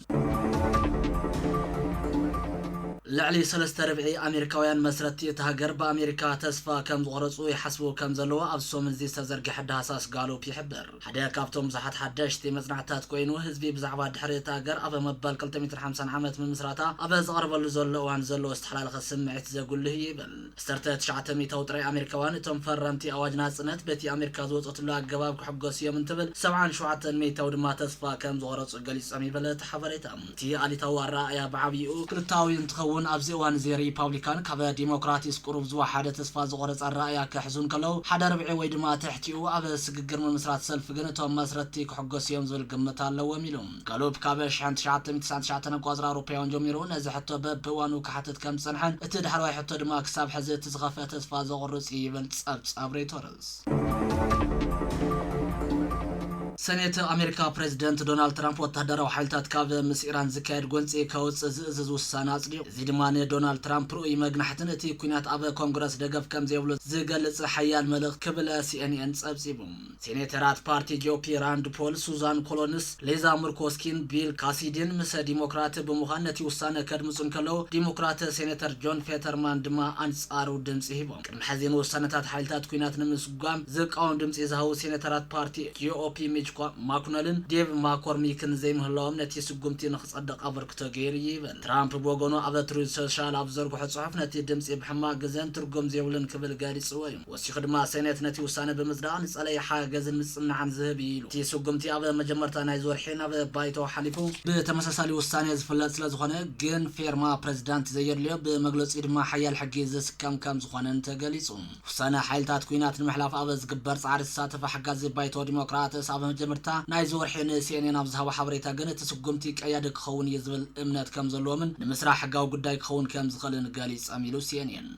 ልዕሊ 3/4 ኣሜሪካውያን መስረቲ እቲ ሃገር በኣሜሪካ ተስፋ ከም ዝቆረፁ ይሓስቡ ከም ዘለዎ ኣብ ሶምን እዚ ዝተዘርግሐ ዳሃሳስ ጋሎፕ ይሕብር ሓደ ካብቶም ብዙሓት ሓደሽቲ መጽናዕትታት ኮይኑ ህዝቢ ብዛዕባ ድሕሪ እቲ ሃገር ኣብ መበል 250 ዓመት ምምስራታ ኣብ ዝቐርበሉ ዘሎ እዋን ዘሎ ዝተሓላለኸ ስምዒት ዘጉልህ ይብል 900 ጥራይ ኣሜሪካውያን እቶም ፈረምቲ ኣዋጅ ናጽነት በቲ ኣሜሪካ ዝወፀትሉ ኣገባብ ክሕገሱ እዮም እንትብል 77% ድማ ተስፋ ከም ዝቆረፁ ገሊፆም ይብል እቲ ሓበሬታ እቲ ኣሊታዊ ኣረኣእያ ብዓብይኡ ክልታዊ እንትኸውን ኣብዚ እዋን እዚ ሪፓብሊካን ካብ ዲሞክራቲስ ቁሩብ ዝወሓደ ተስፋ ዝቆረፀ ኣረኣእያ ክሕዙን ከለው ሓደ ርብዒ ወይ ድማ ትሕቲኡ ኣብ ስግግር ምምስራት ሰልፊ ግን እቶም መስረቲ ክሕገሱ እዮም ዝብል ግምት ኣለዎም ኢሎም ጋሎፕ ካብ 1999 ኣቆጻጽራ ኣውሮፓውያን ጀሚሩ ነዚ ሕቶ በብእዋኑ ክሓትት ከም ዝጸንሐን እቲ ዳሕራይ ሕቶ ድማ ክሳብ ሕዚ እቲ ዝኸፍአ ተስፋ ዘቑርፅ ይብል ፀብጻብ ሬተርስ ሰኔት ኣሜሪካ ፕሬዚደንት ዶናልድ ትራምፕ ወታደራዊ ሓይልታት ካብ ምስ ኢራን ዝካየድ ጎንፂ ከውፅእ ዝእዝዝ ውሳነ ኣጽዲቑ እዚ ድማ ንዶናልድ ትራምፕ ርኡይ መግናሕትን እቲ ኩናት ኣብ ኮንግረስ ደገፍ ከም ዘይብሉ ዝገልጽ ሓያል መልእኽቲ ክብል ሲኤንኤን ፀብፂቡ ሴኔተራት ፓርቲ ጂኦፒ ራንድ ፖል ሱዛን ኮሎንስ ሌዛ ሙርኮስኪን ቢል ካሲዲን ምስ ዲሞክራት ብምዃን ነቲ ውሳነ ከድምፁን ከለው ዲሞክራት ሴኔተር ጆን ፌተርማን ድማ ኣንጻሩ ድምፂ ሂቦም ቅድሚ ሕዚ ንውሳነታት ሓይልታት ኩናት ንምስጓም ዝቃወም ድምፂ ዝሃቡ ሴኔተራት ፓርቲ ጂኦፒ ሚች ማኩነልን ዴቭ ማኮርሚክን ዘይምህላዎም ነቲ ስጉምቲ ንኽጸድቕ ኣበርክቶ ገይሩ ይብል ትራምፕ ብወገኑ ኣብ ትሩዝ ሶሻል ኣብ ዘርግሖ ጽሑፍ ነቲ ድምፂ ብሕማቅ ግዘን ትርጉም ዘይብሉን ክብል ገሊጽዎ እዩ ወሲኹ ድማ ሰኔት ነቲ ውሳነ ብምጽዳቕ ንጸለይ ሓገዝን ምጽናዕን ዝህብ ኢሉ እቲ ስጉምቲ ኣብ መጀመርታ ናይ ዝወርሒ ናብ ባይቶ ሓሊፉ ብተመሳሳሊ ውሳነ ዝፍለጥ ስለ ዝኾነ ግን ፌርማ ፕሬዚዳንት ዘየድልዮ ብመግለጺ ድማ ሓያል ሕጊ ዝስከም ከም ዝኾነን ተገሊጹ ውሳነ ሓይልታት ኩናት ንምሕላፍ ኣብ ዝግበር ጻዕሪ ዝሳተፈ ሓጋዚ ባይቶ ዲሞክራትስ ኣብ መጀመርታ ናይ ዝወርሒ ንሲኤንኤን ኣብ ዝሃቦ ሓበሬታ ግን እቲ ስጉምቲ ቀያዲ ክኸውን እዩ ዝብል እምነት ከም ዘለዎምን ንምስራሕ ሕጋዊ ጉዳይ ክኸውን ከም ዝኽእልን ገሊጾም ኢሉ ሲኤንኤን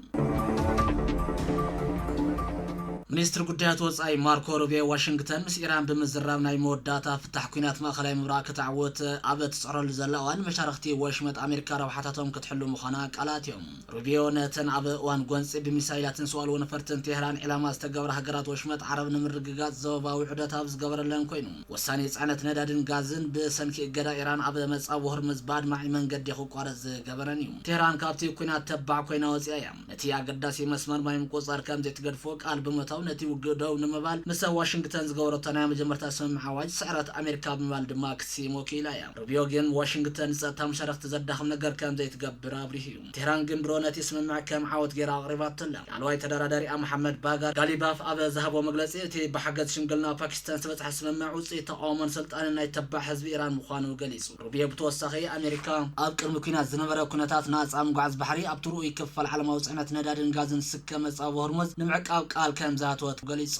ሚኒስትር ጉዳያት ወጻኢ ማርኮ ሩቢዮ ዋሽንግተን ምስ ኢራን ብምዝራብ ናይ መወዳእታ ፍታሕ ኩናት ማእኸላይ ምብራቅ ክትዓወት ኣብ እትጽዕረሉ ዘላ እዋን መሻርክቲ ወሽመጥ ኣሜሪካ ረብሓታቶም ክትሕሉ ምዃና ቃላት እዮም ሩቢዮ ነተን ኣብ እዋን ጎንፂ ብሚሳይላትን ስዋልዎ ነፈርትን ቴህራን ዕላማ ዝተገብረ ሃገራት ወሽመጥ ዓረብ ንምርግጋጽ ዘበባዊ ዑደት ኣብ ዝገበረለን ኮይኑ ወሳኒ ጽዕነት ነዳድን ጋዝን ብሰንኪ እገዳ ኢራን ኣብ መጻብ ሆርሙዝ ባድማዒ መንገዲ ክቋረጽ ዝገበረን እዩ ቴህራን ካብቲ ኩናት ተባዕ ኮይና ወፂያ እያ ነቲ ኣገዳሲ መስመር ማይ ምቁጻር ከም ዘይትገድፎ ቃል ብምእታው ነቲ ውግደው ንምባል ምስ ዋሽንግተን ዝገበረቶ ናይ መጀመርታ ስምምዕ ኣዋጅ ስዕረት ኣሜሪካ ብምባል ድማ ክሲም ወኪላ እያ ሩቢዮ ግን ዋሽንግተን ጸጥታ መሻርክቲ ዘዳኽም ነገር ከም ዘይትገብር ኣብሪሁ እዩ ቴህራን ግን ብሮ ነቲ ስምምዕ ከም ዓወት ጌራ ኣቕሪባትላ ላዕለዋይ ተደራዳሪ መሐመድ ባጋር ጋሊባፍ ኣብ ዝሃቦ መግለጺ እቲ ብሓገዝ ሽምግልና ፓኪስታን ዝበጽሐ ስምምዕ ውፅኢት ተቃውሞን ስልጣንን ናይ ተባዕ ህዝቢ ኢራን ምዃኑ ገሊጹ ሩቢዮ ብተወሳኺ ኣሜሪካ ኣብ ቅድሚ ኩናት ዝነበረ ኩነታት ናጻ ምጓዓዝ ባሕሪ ኣብ ትርኡ ይክፈል ዓለማዊ ጽዕነት ነዳድን ጋዝን ስከም መጻብ ሆርሙዝ ንምዕቃብ ቃል ከም ዝሃተወት ገሊጹ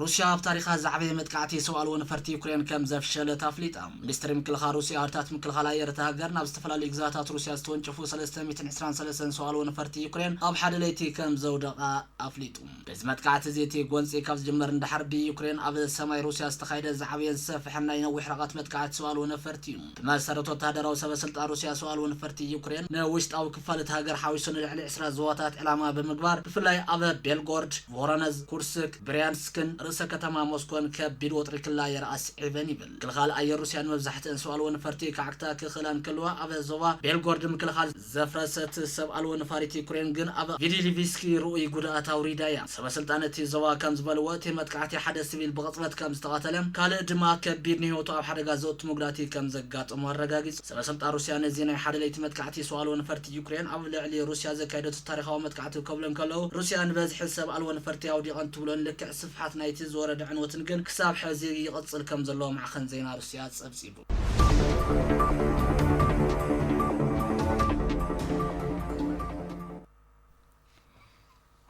روسيا ኣብ ታሪኻ ዝዓበየ መጥቃዕቲ ሰብኣልዎ ነፈርቲ ዩክሬን ከም ዘፍሸለት ኣፍሊጣ ሚኒስትሪ ምክልኻል ሩስያ ህርታት ምክልኻል ኣየር እታ ሃገር ናብ ዝተፈላለዩ ግዛታት ሩስያ ዝተወንጨፉ 323 ሰብኣልዎ ነፈርቲ ዩክሬን ኣብ ሓደ ለይቲ ከም ዘውደቓ ኣፍሊጡ በዚ መጥቃዕቲ እዚ እቲ ጎንፂ ካብ ዝጅመር እንዳሓር ዩክሬን ኣብ ሰማይ ሩስያ ዝተኻየደ ዝዓበየን ዝሰፍሐን ናይ ነዊሕ ርሕቀት መጥቃዕቲ ሰብኣልዎ ነፈርቲ እዩ ብመሰረቱ ወታደራዊ ሰበስልጣን ሩስያ ሰብኣልዎ ነፈርቲ ዩክሬን ንውሽጣዊ ክፋል እታ ሃገር ሓዊሱ ንልዕሊ 20 ዞባታት ዕላማ ብምግባር ብፍላይ ኣብ ቤልጎርድ ቮሮነዝ ኩርስክ ብሪያንስክን ርዕሰ ከተማ ሞስኮን ከቢድ ወጥሪ ክላየር ኣስዒበን ይብል ክልኻል ኣየር ሩስያ ንመብዛሕትአን ሰብኣልዎ ነፈርቲ ካዕክታ ክኽእላን ከልዋ ኣብ ዞባ ቤልጎርድ ምክልኻል ዘፍረሰት ሰብኣልዎ ነፋሪት ዩክሬን ግን ኣብ ቪዲሊቪስኪ ርኡይ ጉድኣት ኣውሪዳ እያ ሰበስልጣን እቲ ዞባ ከም ዝበልዎ እቲ መጥቃዕቲ ሓደ ሲቪል ብቕፅበት ከም ዝተቐተለ ካልእ ድማ ከቢድ ንሂወቱ ኣብ ሓደጋ ዘእቱ መጉዳእቲ ከም ዘጋጥሞ ኣረጋጊጹ ሰበስልጣን ሩስያ ነዚ ናይ ሓደ ለይቲ መጥቃዕቲ ሰብኣልዎ ነፈርቲ ዩክሬን ኣብ ልዕሊ ሩስያ ዘካየደቱ ታሪኻዊ መጥቃዕቲ ከብለን ከለዉ ሩስያ ንበዝሒ ሰብኣልዎ ነፈርቲ ኣውዲቐን ትብሎን ልክዕ ስፍሓት ናይቲ ዝወረደ ዕንወትን ግን ክሳብ ሕዚ ይቕጽል ከም ዘለዎ ማዕኸን ዜና ሩስያ ጸብጺቡ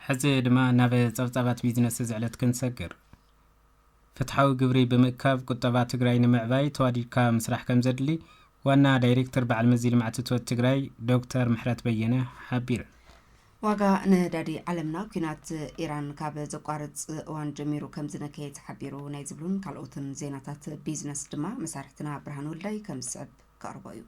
ሕዚ ድማ ናብ ጸብጻባት ቢዝነስ ዝዕለት ክንሰግር ፍትሓዊ ግብሪ ብምእካብ ቁጠባ ትግራይ ንምዕባይ ተዋዲድካ ምስራሕ ከም ዘድሊ ዋና ዳይሬክተር በዓል መዚ ልምዓት እቶት ትግራይ ዶክተር ምሕረት በየነ ሓቢሩ ዋጋ ነዳዲ ዓለምና ኩናት ኢራን ካብ ዘቋርጽ እዋን ጀሚሩ ከም ዝነከየ ተሓቢሩ ናይ ዝብሉን ካልኦትን ዜናታት ቢዝነስ ድማ መሳርሕትና ብርሃን ወልዳይ ከም ዝስዕብ ከቕርቦ እዩ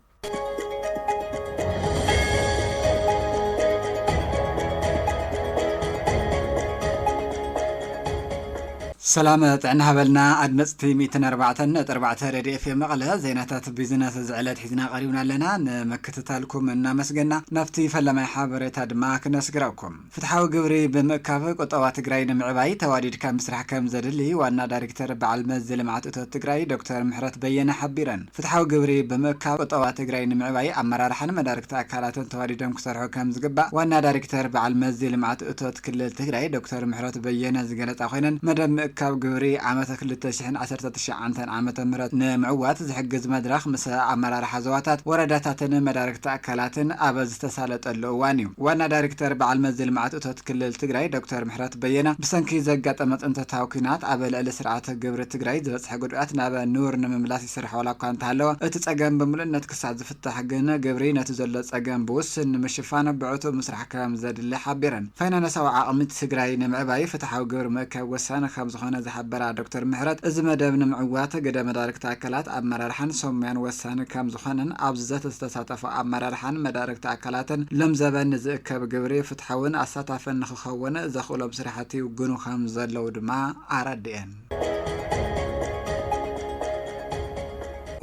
سلام طعنا هبلنا أدمستي 104.4 راديو اف ام مقله زيناتات بيزنس زعلت حزنا قريبنا لنا نمكتتالكم ان مسجنا نفتي فلما حابريتا دما كنسغراكم فتحاو غبري بمكاف قطوا تግራይ ንምዕባይ ተዋዲድ ከም ምስራሕ ከም ዘድሊ ዋና ዳይሬክተር በዓል መዚ ልምዓት እቶት ትግራይ ዶክተር ምሕረት በየነ ሓቢረን ፍትሓዊ ግብሪ በመካፍ ቆጠባ ትግራይ ንምዕባይ ኣመራርሓን መዳርክቲ ኣካላትን ተዋዲዶም ክሰርሑ ከም ዝግባእ ዋና ዳይሬክተር በዓል መዚ ልምዓት እቶት ክልል ትግራይ ዶክተር ምሕረት በየነ ዝገለጻ ኮይነን መደብ ካብ ግብሪ ዓመት 2019 ዓመተ ምህረት ንምዕዋት ዝሕግዝ መድረኽ ምስ ኣመራርሓ ዞባታት ወረዳታትን መዳርክቲ ኣካላትን ኣብ ዝተሳለጠሉ እዋን እዩ ዋና ዳይሬክተር በዓል መዚ ልምዓት እቶት ክልል ትግራይ ዶክተር ምሕረት በየነ ብሰንኪ ዘጋጠመ ጥንታዊ ኩናት ኣብ ልዕሊ ስርዓተ ግብሪ ትግራይ ዝበፅሐ ጉድኣት ናብ ኑር ንምምላስ ይሰርሕ ዋላ እኳ እንተሃለወ እቲ ፀገም ብምሉእነት ክሳብ ዝፍታሕ ግን ግብሪ ነቲ ዘሎ ፀገም ብውስን ንምሽፋን ብዕቱብ ምስራሕ ከም ዘድሊ ሓቢረን ፋይናንሳዊ ዓቕሚ ትግራይ ንምዕባይ ፍትሓዊ ግብሪ ምእካብ ወሳኒ ከም ዝኾነ ዝሓበራ ዶክተር ምሕረት እዚ መደብ ንምዕዋት ገደ መዳርክቲ ኣካላት ኣመራርሓን ሰሙያን ወሳኒ ከም ዝኾነን ኣብ ዘተ ዝተሳተፉ ኣመራርሓን መዳርክቲ ኣካላትን ለምዘበን ዝእከብ ግብሪ ፍትሓውን ኣሳታፍን ንክኸውን ዘኽእሎም ስራሕቲ ውግኑ ከም ዘለው ድማ ኣረድአን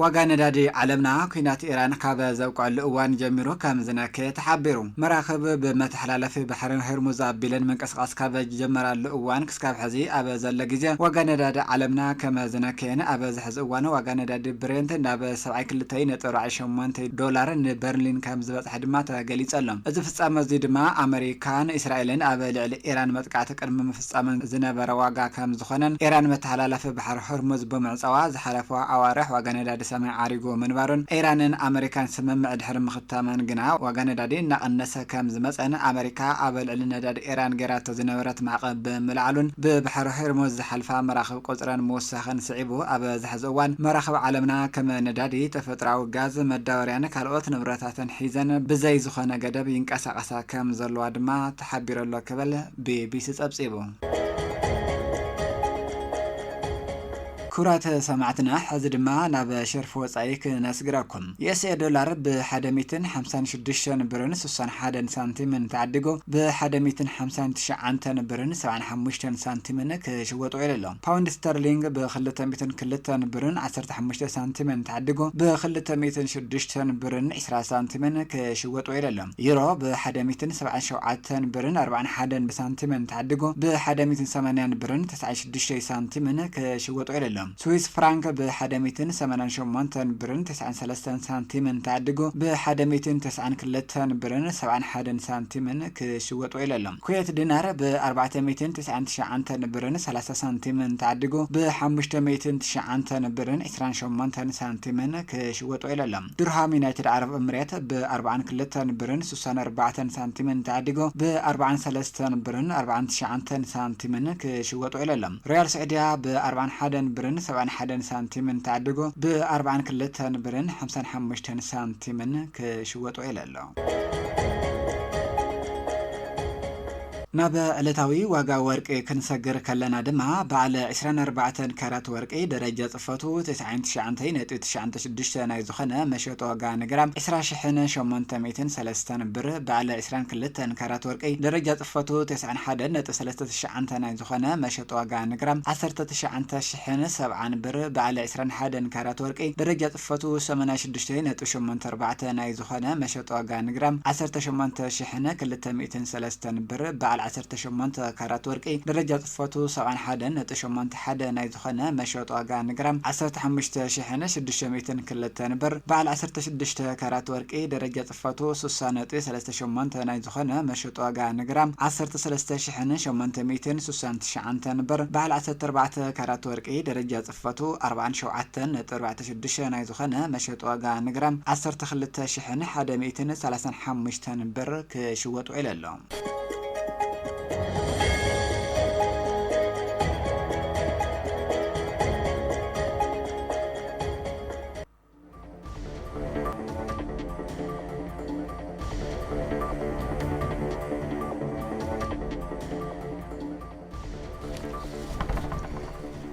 ዋጋ ነዳዲ ዓለምና ኩናት ኢራን ካብ ዘብቋሉ እዋን ጀሚሩ ከም ዝነከየ ተሓቢሩ መራኸብ ብመተሓላለፊ ባሕሪ ሆርሙዝ ኣቢለን መንቀስቃስ ካብ ጀመራሉ እዋን ክስካብ ሕዚ ኣብ ዘሎ ግዜ ዋጋ ነዳዲ ዓለምና ከም ዝነከየን ኣብ ዝሕዚ እዋን ዋጋ ነዳዲ ብሬንት ናብ 72.8 ዶላር ንበርሊን ከም ዝበፅሐ ድማ ተገሊጸሎም እዚ ፍጻመ እዚ ድማ ኣሜሪካን እስራኤልን ኣብ ልዕሊ ኢራን መጥቃዕቲ ቅድሚ ምፍጻም ዝነበረ ዋጋ ከም ዝኾነን ኢራን መተሓላለፊ ባሕሪ ሆርሙዝ ብምዕፃዋ ዝሓለፈ ኣዋርሕ ዋጋ ነዳዲ ሰማይ ዓሪጎ መንባሩን ኢራንን ኣሜሪካን ስምምዕ ድሕሪ ምኽታመን ግና ዋጋ ነዳዲ እናቐነሰ ከም ዝመፀን ኣሜሪካ ኣብ ልዕሊ ነዳዲ ኢራን ገይራቶ ዝነበረት ማዕቐብ ብምልዓሉን ብባሕሪ ሆርሙዝ ዝሓልፋ መራኸብ ቁፅረን ምውሳኽን ስዒቡ ኣብ ዝሕዚ እዋን መራኸብ ዓለምና ከም ነዳዲ ተፈጥራዊ ጋዝ መዳወርያን ካልኦት ንብረታትን ሒዘን ብዘይ ዝኾነ ገደብ ይንቀሳቐሳ ከም ዘለዋ ድማ ተሓቢረሎ ክብል ቢቢሲ ጸብጺቡ كرات سمعتنا حزد ما ناب شرف وصايك نسجركم يسع دولار بحدميتن 56 برن 61 سنتيم تعدقو بحدميتن 59 برن 75 سنتيم كشوطو يللهم باوند سترلينج بخلتميتن كلتن برن 15 سنتيم تعدقو بخلتميتن 6 برن 20 سنتيم كشوطو يللهم يورو بحدميتن 77 برن 41 سنتيم تعدقو بحدميتن 80 برن 96 سنتيم كشوطو يللهم سويس فرانك بحدميتن 88 برن 93 سنتيم تعدقو بحدميتن 92 برن 71 سنتيم كشوطو يللهم كويت دينار ب 499 برن 30 سنتيم تعدقو ب 599 برن 28 سنتيم كشوطو يللهم درهم يونايتد عرب امارات ب 42 برن 64 سنتيم تعدقو ب 43 برن 49 سنتيم كشوطو يللهم ريال سعودية ب 41 برن 71 سنتيم تعدقو ب 42 برن 55 سنتيم كشوطو يللهم نابا الاتاوي واقع ورقي كنسجر كلنا دما بعد 24 كارات ورقي درجة صفاتو 99.96 نايزخنا مشيت واقع نجرام 20 شمونتا 203 بر بعد 22 كارات ورقي درجة صفاتو 91.39 نايزخنا مشيت واقع نجرام 19 بر بعد 21 كارات ورقي درجة صفاتو 86.84 نايزخنا مشيت واقع نجرام 18 كلتا 203 بر بعد 18 كارات ورقي درجة صفاتو 71.81 نايزخنا مشيت واقع نجرام 15,600 كلتا بر بعد 16 كارات ورقي درجة صفاتو 6.38 نايزخنا مشيت واقع نجرام 13,869 بر بعد 14 كارات ورقي درجة صفاتو 47.46 نايزخنا مشيت واقع نجرام 12,135 بر كشوطو يللهم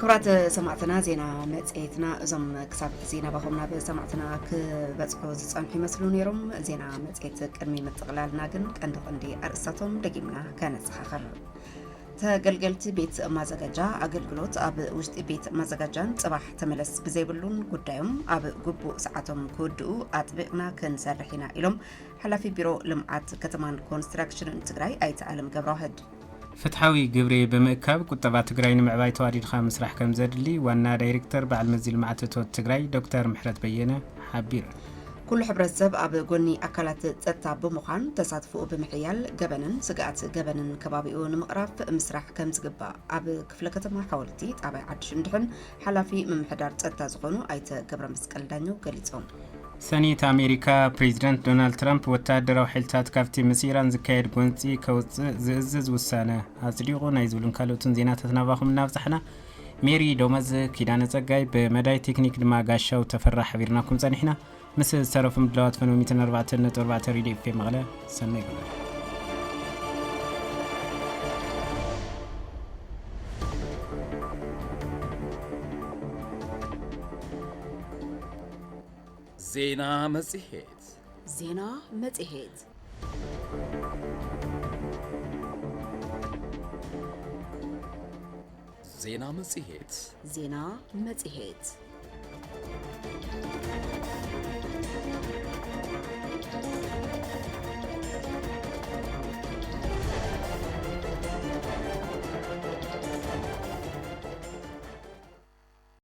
كرات سمعتنا زينا متسيتنا زم كساب زينا بخمنا بسمعتنا كبصحو زصنحي مسلون يروم زينا متسيت قدمي متقلالنا كن قندي ارساتهم دقيمنا كانت خخر تገልገልቲ ቤት ማዘጋጃ አገልግሎት ኣብ ውሽጢ ቤት ማዘጋጃን ጽባሕ ተመለስ ብዘይብሉን ጉዳዮም ኣብ ግቡእ ሰዓቶም ክወድኡ ኣጥቢቕና ክንሰርሕና ኢሎም ሓላፊ ቢሮ ልምዓት ከተማን ኮንስትራክሽንን ትግራይ ኣይተዓለም ገብረዋህድ فتحوي جبري بمكاب كتبة تجري نمعباي تواريخ خامس راح كم زدلي وانا دايركتور بعد مزيل معتتو تجري دكتور محرت بينا حبير كل حبرتسب أب جوني أكلات تتعب مخان تصادفوا بمحيال جبنن سقعت جبنن كبابيون مقرف مسرح كم تجبا أب كفلكة ما حاولتي تابع عدش ندحن حلافي من محدار تتزغنو أيت جبر مسكال دانيو قليتون سنيت أمريكا بريزيدنت دونالد ترامب وتادروا حلتات كافتي مسيران زكايد قنتي كوت زئزز والسنة هازليغو نايزولون كالوتون زينات تنافاهم نافزحنا ميري دومز كيدانة زقاي بمداي تكنيك دما قاشا وتفرح حبيرناكم زانحنا مثل سرفم دلوات فنو 204 ريدي في مغلا سنة يقول زينا مزيهات زينا مزيهات زينا مزيهات زينا مزيهات